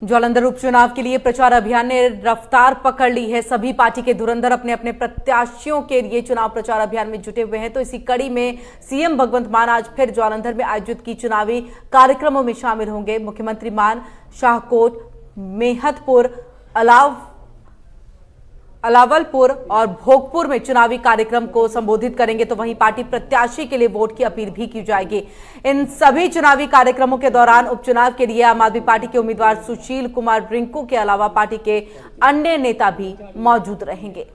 जालंधर उपचुनाव के लिए प्रचार अभियान ने रफ्तार पकड़ ली है। सभी पार्टी के धुरंधर अपने अपने प्रत्याशियों के लिए चुनाव प्रचार अभियान में जुटे हुए हैं। तो इसी कड़ी में सीएम भगवंत मान आज फिर जालंधर में आयोजित की चुनावी कार्यक्रमों में शामिल होंगे। मुख्यमंत्री मान शाहकोट, मेहतपुर, अलावलपुर और भोगपुर में चुनावी कार्यक्रम को संबोधित करेंगे। तो वहीं पार्टी प्रत्याशी के लिए वोट की अपील भी की जाएगी। इन सभी चुनावी कार्यक्रमों के दौरान उपचुनाव के लिए आम आदमी पार्टी के उम्मीदवार सुशील कुमार रिंकू के अलावा पार्टी के अन्य नेता भी मौजूद रहेंगे।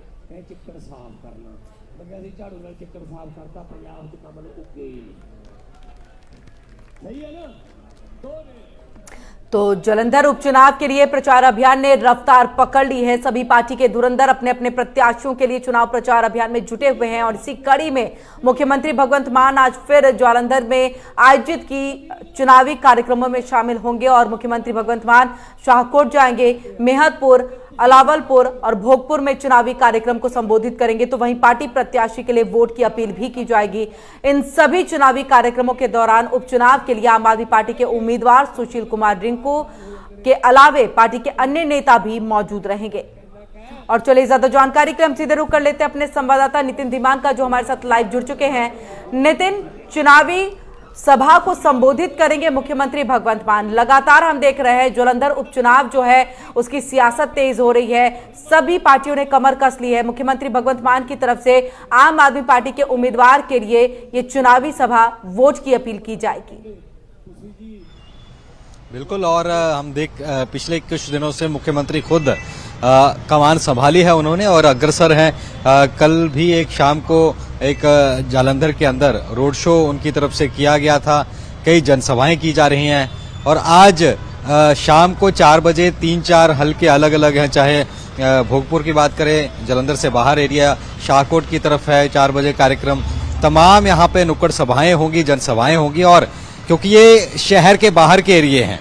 तो जालंधर उपचुनाव के लिए प्रचार अभियान ने रफ्तार पकड़ ली है। सभी पार्टी के धुरंधर अपने अपने प्रत्याशियों के लिए चुनाव प्रचार अभियान में जुटे हुए हैं और इसी कड़ी में मुख्यमंत्री भगवंत मान आज फिर जालंधर में आयोजित की चुनावी कार्यक्रमों में शामिल होंगे और मुख्यमंत्री भगवंत मान शाहकोट जाएंगे, मेहतपुर, अलावलपुर और भोगपुर में चुनावी कार्यक्रम को संबोधित करेंगे। तो वहीं पार्टी प्रत्याशी के लिए वोट की अपील भी की जाएगी। इन सभी चुनावी कार्यक्रमों के दौरान उपचुनाव के लिए आम आदमी पार्टी के उम्मीदवार सुशील कुमार रिंकू के अलावे पार्टी के अन्य नेता भी मौजूद रहेंगे। और चलिए ज्यादा जानकारी के हम सीधे रुख कर लेते हैं अपने संवाददाता नितिन धीमान का, जो हमारे साथ लाइव जुड़ चुके हैं। नितिन, चुनावी सभा को संबोधित करेंगे मुख्यमंत्री भगवंत मान। लगातार हम देख रहे हैं जालंधर उपचुनाव जो है उसकी सियासत तेज हो रही है। सभी पार्टियों ने कमर कस ली है। मुख्यमंत्री भगवंत मान की तरफ से आम आदमी पार्टी के उम्मीदवार के लिए ये चुनावी सभा वोट की अपील की जाएगी। बिल्कुल, और हम पिछले कुछ दिनों से मुख्यमंत्री खुद कमान संभाली है उन्होंने और अग्रसर हैं। कल भी एक शाम को एक जालंधर के अंदर रोड शो उनकी तरफ से किया गया था। कई जनसभाएं की जा रही हैं और आज शाम को 4 बजे 3-4 हल्के अलग अलग हैं। चाहे भोगपुर की बात करें, जालंधर से बाहर एरिया शाहकोट की तरफ है 4 बजे कार्यक्रम। तमाम यहाँ पे नुक्कड़ सभाएं होंगी, जनसभाएं होंगी। और क्योंकि ये शहर के बाहर के एरिया हैं,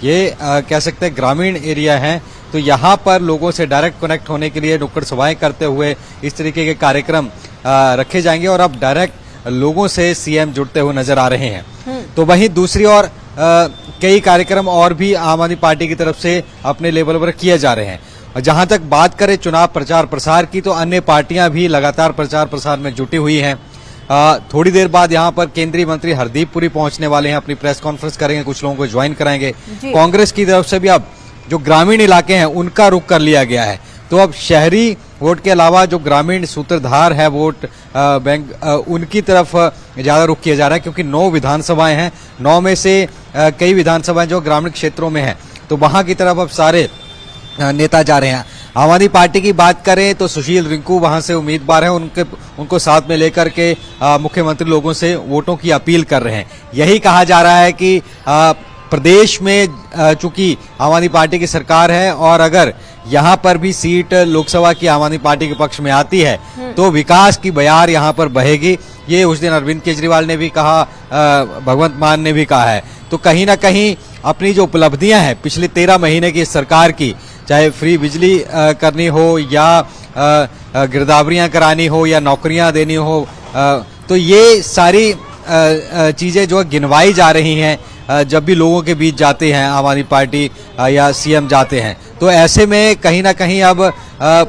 ये कह सकते हैं ग्रामीण एरिया हैं, तो यहाँ पर लोगों से डायरेक्ट कनेक्ट होने के लिए नुक्कड़ सभाएं करते हुए इस तरीके के कार्यक्रम रखे जाएंगे। और अब डायरेक्ट लोगों से सीएम जुड़ते हुए नजर आ रहे हैं। तो वहीं दूसरी ओर कई कार्यक्रम और भी आम आदमी पार्टी की तरफ से अपने लेवल पर किए जा रहे हैं। और जहां तक बात करें चुनाव प्रचार प्रसार की, तो अन्य पार्टियां भी लगातार प्रचार प्रसार में जुटी हुई हैं। थोड़ी देर बाद यहाँ पर केंद्रीय मंत्री हरदीप पुरी पहुंचने वाले हैं, अपनी प्रेस कॉन्फ्रेंस करेंगे, कुछ लोगों को ज्वाइन कराएंगे। कांग्रेस की तरफ से भी अब जो ग्रामीण इलाके हैं उनका रुख कर लिया गया है। तो अब शहरी वोट के अलावा जो ग्रामीण सूत्रधार है वोट बैंक, उनकी तरफ ज्यादा रुख किया जा रहा है, क्योंकि 9 विधानसभाएं हैं। 9 में से कई विधानसभाएं जो ग्रामीण क्षेत्रों में हैं, तो वहां की तरफ अब सारे नेता जा रहे हैं। आम आदमी पार्टी की बात करें तो सुशील रिंकू वहां से उम्मीदवार हैं, उनको साथ में लेकर के मुख्यमंत्री लोगों से वोटों की अपील कर रहे हैं। यही कहा जा रहा है कि प्रदेश में चूंकि आम आदमी पार्टी की सरकार है और अगर यहाँ पर भी सीट लोकसभा की आम आदमी पार्टी के पक्ष में आती है तो विकास की बयार यहाँ पर बहेगी। ये उस दिन अरविंद केजरीवाल ने भी कहा, भगवंत मान ने भी कहा है। तो कहीं ना कहीं अपनी जो उपलब्धियां हैं पिछले 13 महीने की सरकार की, चाहे फ्री बिजली करनी हो या गिरदावरियां करानी हो या नौकरियां देनी हो, तो ये सारी चीजें जो गिनवाई जा रही हैं जब भी लोगों के बीच जाते हैं आम आदमी पार्टी या सीएम जाते हैं। तो ऐसे में कहीं ना कहीं अब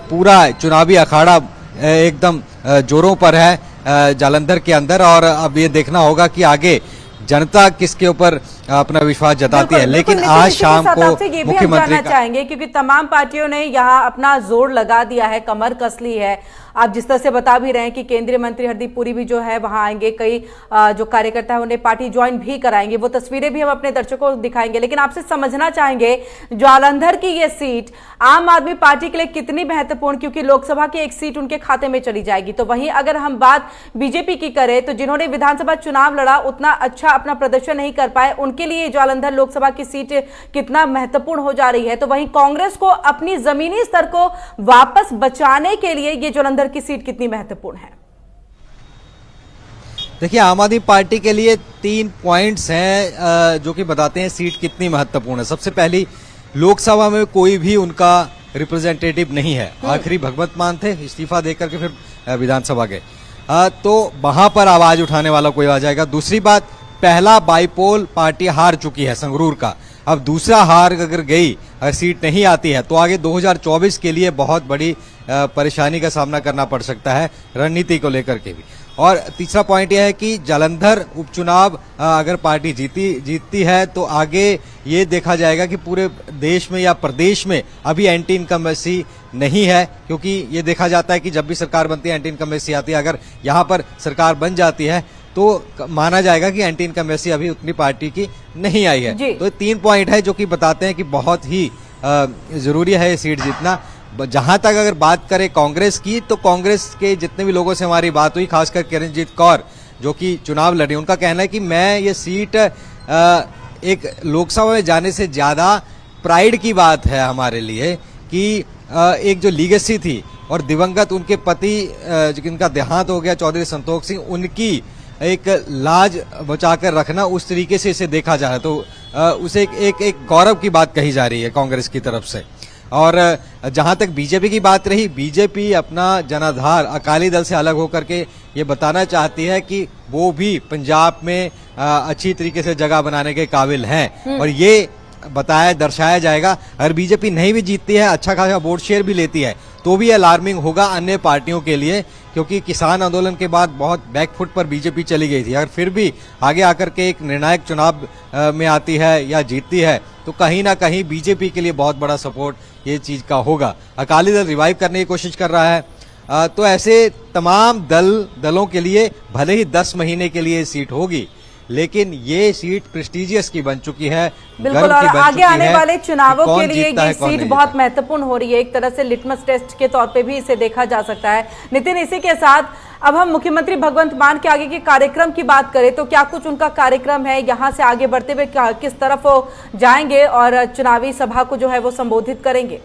पूरा चुनावी अखाड़ा एकदम जोरों पर है जालंधर के अंदर। और अब ये देखना होगा कि आगे जनता किसके ऊपर अपना विश्वास जताती है। लेकिन आज शाम को मुख्यमंत्री चाहेंगे, क्योंकि तमाम पार्टियों ने यहाँ अपना जोर लगा दिया है, कमर कस ली है। आप जिस तरह से बता भी रहे हैं कि केंद्रीय मंत्री हरदीप पुरी भी जो है वहां आएंगे, कई जो कार्यकर्ता है उन्हें पार्टी ज्वाइन भी कराएंगे। वो तस्वीरें भी हम अपने दर्शकों को दिखाएंगे। लेकिन आपसे समझना चाहेंगे जालंधर की ये सीट आम आदमी पार्टी के लिए कितनी महत्वपूर्ण, क्योंकि लोकसभा की एक सीट उनके खाते में चली जाएगी। तो वहीं अगर हम बात बीजेपी की करें तो जिन्होंने विधानसभा चुनाव लड़ा उतना अच्छा अपना प्रदर्शन नहीं कर पाए, उनके लिए जालंधर लोकसभा की सीट कितना महत्वपूर्ण हो जा रही है। तो वहीं कांग्रेस को अपनी जमीनी स्तर को वापस बचाने के लिए ये जालंधर की सीट कितनी महत्वपूर्ण है? देखिए, आम आदमी पार्टी के लिए 3 पॉइंट्स हैं जो कि बताते हैं सीट कितनी महत्वपूर्ण है। सबसे पहली, लोकसभा में कोई भी उनका रिप्रेजेंटेटिव नहीं है। आखिरी भगवंत मान थे, इस्तीफा देकर के फिर विधानसभा गए, तो वहां पर आवाज उठाने वाला कोई आ जाएगा। दूसरी बात, पहला बाईपोल पार्टी हार चुकी है संगरूर का, अब दूसरा हार अगर गई, अगर सीट नहीं आती है तो आगे 2024 के लिए बहुत बड़ी परेशानी का सामना करना पड़ सकता है रणनीति को लेकर के भी। और तीसरा पॉइंट यह है कि जालंधर उपचुनाव अगर पार्टी जीतती है तो आगे ये देखा जाएगा कि पूरे देश में या प्रदेश में अभी एंटी इनकम्बेंसी नहीं है, क्योंकि ये देखा जाता है कि जब भी सरकार बनती है एंटी इनकम्बेंसी आती है। अगर यहाँ पर सरकार बन जाती है तो माना जाएगा कि एंटी इनकम्बेंसी अभी उतनी पार्टी की नहीं आई है। तो 3 पॉइंट है जो कि बताते हैं कि बहुत ही जरूरी है ये सीट जीतना। जहां तक अगर बात करें कांग्रेस की, तो कांग्रेस के जितने भी लोगों से हमारी बात हुई, खासकर किरणजीत कौर जो कि चुनाव लड़ी, उनका कहना है कि मैं ये सीट एक लोकसभा में जाने से ज्यादा प्राइड की बात है हमारे लिए कि एक जो लीगेसी थी और दिवंगत उनके पति जिनका देहांत हो गया चौधरी संतोष सिंह, उनकी एक लाज बचाकर रखना, उस तरीके से इसे देखा जा रहा है। तो उसे एक गौरव की बात कही जा रही है कांग्रेस की तरफ से। और जहां तक बीजेपी की बात रही, बीजेपी अपना जनाधार अकाली दल से अलग होकर के ये बताना चाहती है कि वो भी पंजाब में अच्छी तरीके से जगह बनाने के काबिल हैं, और ये दर्शाया जाएगा। अगर बीजेपी नहीं भी जीतती है, अच्छा खासा वोट शेयर भी लेती है, तो भी अलार्मिंग होगा अन्य पार्टियों के लिए, क्योंकि किसान आंदोलन के बाद बहुत बैकफुट पर बीजेपी चली गई थी। अगर फिर भी आगे आकर के एक निर्णायक चुनाव में आती है या जीतती है तो कहीं ना कहीं बीजेपी के लिए बहुत बड़ा सपोर्ट ये चीज का होगा। अकाली दल रिवाइव करने की कोशिश कर रहा है। तो ऐसे तमाम दलों के लिए भले ही 10 महीने के लिए सीट होगी, लेकिन ये सीट प्रेस्टिजियस की बन चुकी है, बिल्कुल। और आगे आने वाले चुनावों के लिए ये सीट बहुत महत्वपूर्ण हो रही है, एक तरह से लिटमस टेस्ट के तौर पे भी इसे देखा जा सकता है। नितिन, इसी के साथ अब हम मुख्यमंत्री भगवंत मान के आगे के कार्यक्रम की बात करें तो क्या कुछ उनका कार्यक्रम है, यहाँ से आगे बढ़ते हुए किस तरफ वो जाएंगे और चुनावी सभा को जो है वो संबोधित करेंगे?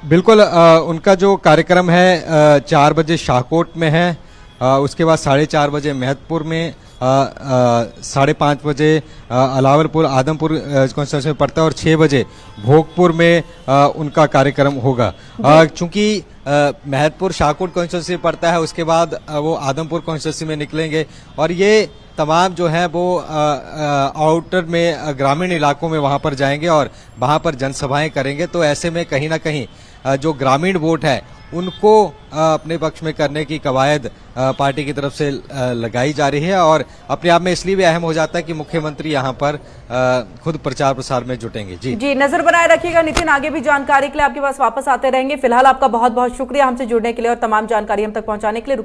बिल्कुल, उनका जो कार्यक्रम है 4 बजे शाहकोट में है, उसके बाद 4:30 बजे महतपुर में, 5:30 बजे अलावलपुर आदमपुर कॉन्स्टिट्यूंसी में पड़ता है, और 6 बजे भोगपुर में उनका कार्यक्रम होगा। चूंकि महतपुर शाहकोट कॉन्स्टिट्यूंसी पड़ता है, उसके बाद वो आदमपुर कॉन्स्टिट्यूंसी में निकलेंगे, और ये तमाम जो है वो आउटर में ग्रामीण इलाकों में वहां पर जाएंगे और वहां पर जनसभाएं करेंगे। तो ऐसे में कहीं ना कहीं जो ग्रामीण वोट है उनको अपने पक्ष में करने की कवायद पार्टी की तरफ से लगाई जा रही है, और अपने आप में इसलिए भी अहम हो जाता है कि मुख्यमंत्री यहां पर खुद प्रचार प्रसार में जुटेंगे। जी नजर बनाए रखिएगा नितिन, आगे भी जानकारी के लिए आपके पास वापस आते रहेंगे। फिलहाल आपका बहुत बहुत शुक्रिया हमसे जुड़ने के लिए और तमाम जानकारी हम तक पहुंचाने के लिए।